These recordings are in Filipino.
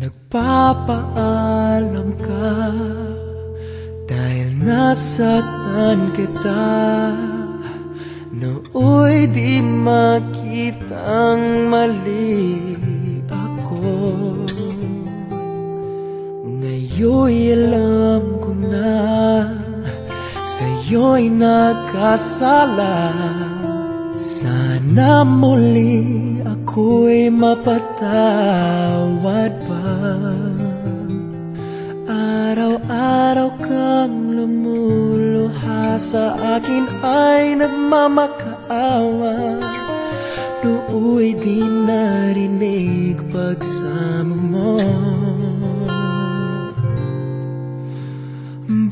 Nagpapaalam ka dahil nasaktan kita. Nooy di makitang mali ako. Ngayon'y alam ko na sa'yo'y nakasala. Sana muli ako'y mapatawad pa. Araw-araw kang lumuluha sa akin ay nagmamakaawa. Nooy di narinig pagsamo mo.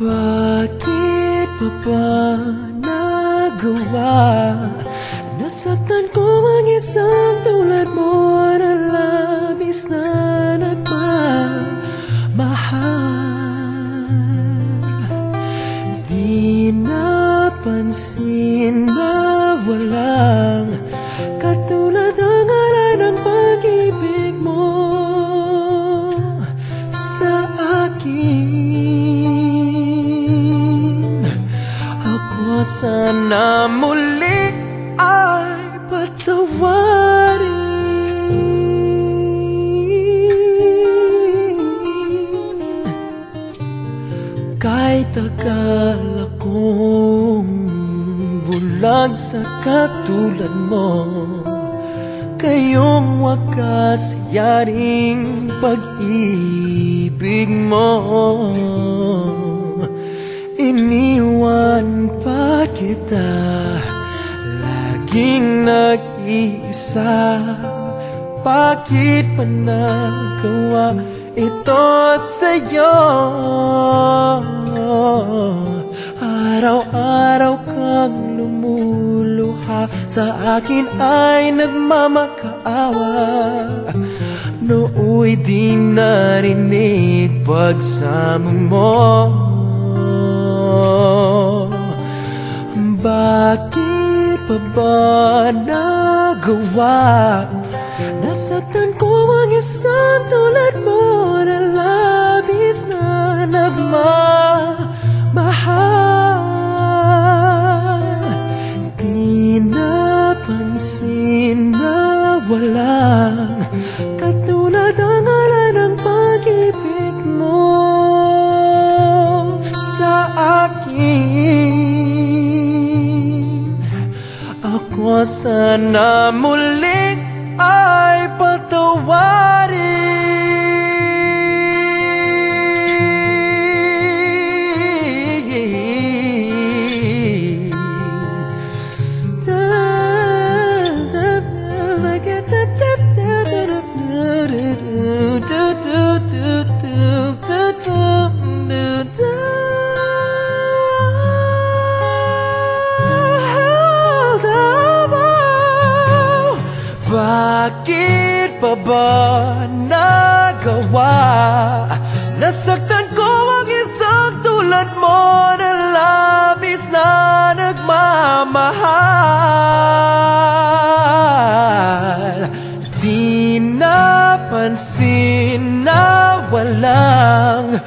Bakit pa ba nagawa? Nasaktan ko ang isang tulad mo na labis na nagmamahal. Di napansin na walang katulad ang aral ng pag-ibig mo sa akin. Ako sana muli ay patawarin. Kahit tagal akong bulag sa katulad mo, kayong wakas yaring pag-ibig mo. Iniwan pa kita, laging nag-iisa. Bakit pa nagawa ito sa'yo? Araw-araw kang lumuluha sa akin ay nagmamakaawa. Nooy di narinig pagsamo mo. Bakit pa ba nagawa? Nasaktan ko ang isang tulad mo na labis na nagmamahal. Di napansin na walang katulad ang aral ng pag-ibig mo sa akin. Ako sana muli ay patawarin. Bakit pa ba nagawa? Nasaktan ko ang isang tulad mo na labis na nagmamahal. Di napansin na walang